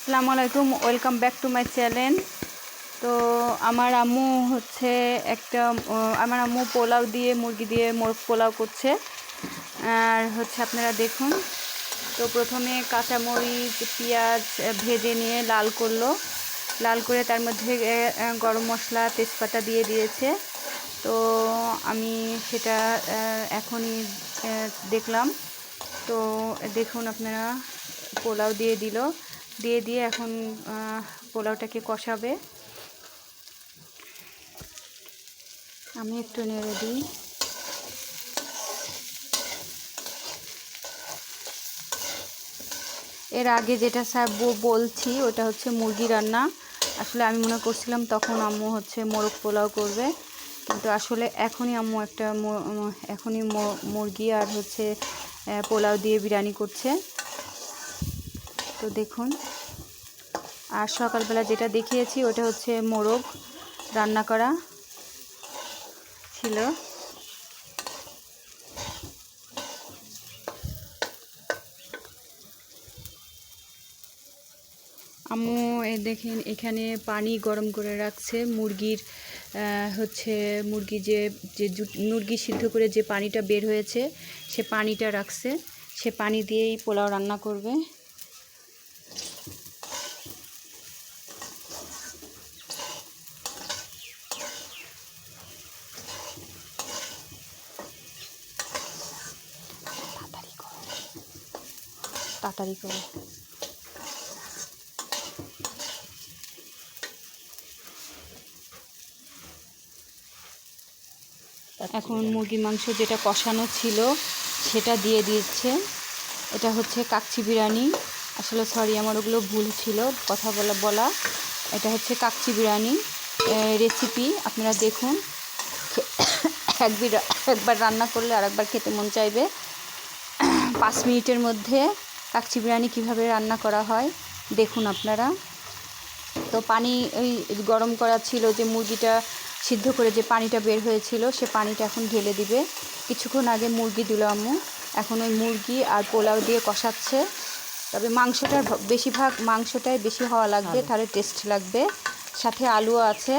আসসালামু আলাইকুম, welcome back to my channel. তো আমার আম্মু পোলাও দিয়ে মুরগি দিয়ে মোরগ পোলাও করছে। আর আপনারা দেখুন। তো প্রথমে কাঁচামরিচ পেঁয়াজ ভেজে নিয়ে লাল করলো, লাল করে তার মধ্যে গরম মশলা তেজপাতা দিয়ে দিয়েছে। তো আমি সেটা এখনই দেখলাম। তো দেখুন আপনারা, পোলাও দিয়ে এখন পোলাওটাকে কষাবে। আমি একটু নেড়ে দিই। এর আগে যেটা বলছি ওটা হচ্ছে মুরগি রান্না। আসলে আমি মনে করছিলাম তখন আম্মু মোরগ পোলাও করবে, কিন্তু আসলে এখনই আম্মু এখনই মুরগি আর পোলাও দিয়ে বিরিয়ানি করছে। তো দেখুন, আর সকালবেলা যেটা দেখিয়েছি ওটা মোরগ রান্না করা ছিল। আম্মু দেখেন এখানে পানি গরম করে রাখছে। মুরগি সিদ্ধ করে যে পানিটা বের হয়েছে সে পানিটা রাখছে। সে পানি দিয়েই পোলাও রান্না করবে। তাড়াতাড়ি করে। এখন মুরগির মাংস যেটা কষানো ছিল সেটা দিয়ে দিচ্ছে। এটা কাচ্চি বিরিয়ানি। আসলে সরি, আমার ওগুলো ভুল ছিল কথা বলা। এটা কাচ্চি বিরিয়ানি রেসিপি। আপনারা দেখুন, একবার রান্না করলে আরেকবার খেতে মন চাইবে। 5 মিনিটের মধ্যে কাচ্চি বিরিয়ানি কীভাবে রান্না করা হয় দেখুন আপনারা। তো পানি ওই গরম করা ছিল, যে মুরগিটা সিদ্ধ করে যে পানিটা বের হয়েছিল সে পানিটা এখন ঢেলে দিবে। কিছুক্ষণ আগে মুরগি দিল আম্মু, এখন ওই মুরগি আর পোলাও দিয়ে কষাচ্ছে। তবে মাংসটাই বেশি হওয়া লাগবে, তাহলে টেস্ট লাগবে। সাথে আলুও আছে,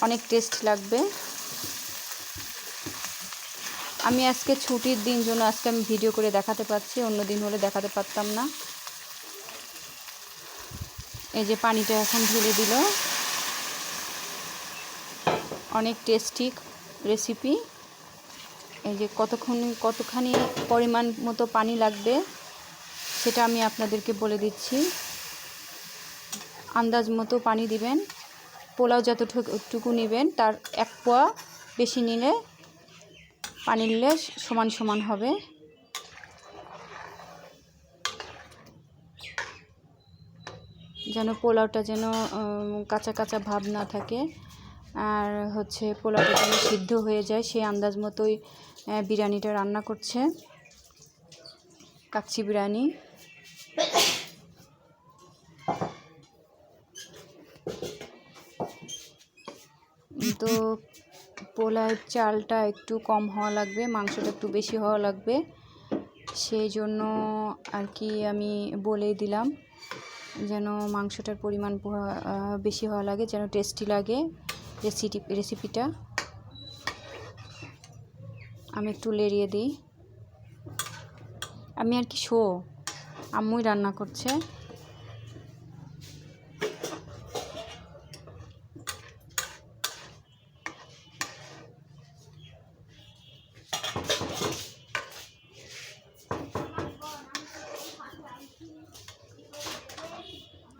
অনেক টেস্ট লাগবে। আমি আজকে ছুটির দিন জন্য আজকে আমি ভিডিও করে দেখাতে পারছি, অন্য দিন হলে দেখাতে পারতাম না। এই যে পানিটা এখন ঢেলে দিল। অনেক টেস্টি রেসিপি। এই যে কতখানি পরিমাণ মতো পানি লাগবে সেটা আমি আপনাদেরকে বলে দিচ্ছি। আন্দাজ মতো পানি দিবেন। পোলাও যতটুকু নেবেন তার 1 পোয়া বেশি নিলে পানি নিলে সমান হবে। যেন পোলাওটা কাঁচা কাঁচা ভাব না থাকে, আর পোলাওটা যেন সিদ্ধ হয়ে যায়, সেই আন্দাজ মতোই বিরিয়ানিটা রান্না করছে। কাচ্চি বিরিয়ানি। তো পোলাওর চালটা একটু কম হওয়া লাগবে, মাংসটা একটু বেশি হওয়া লাগবে। সেই জন্য আর কি আমি বলেই দিলাম, যেন মাংসটার পরিমাণ বেশি হওয়া লাগে, যেন টেস্টি লাগে রেসিপিটা। আমি একটু লেড়িয়ে দিই। আমি আর কি আম্মুই রান্না করছে।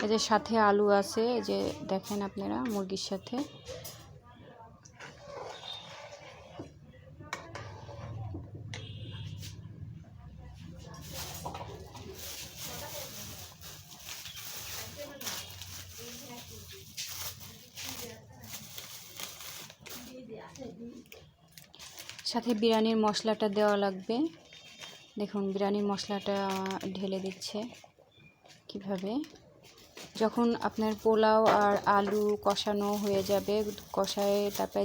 এই যে সাথে আলু আছে, এই যে দেখেন আপনারা মুরগির সাথে। সাথে বিরিয়ানির মশলাটা দেওয়া লাগবে। দেখুন বিরিয়ানির মশলাটা ঢেলে দিচ্ছে কিভাবে। যখন আপনার পোলাও আর আলু কষানো হয়ে যাবে, তারপরে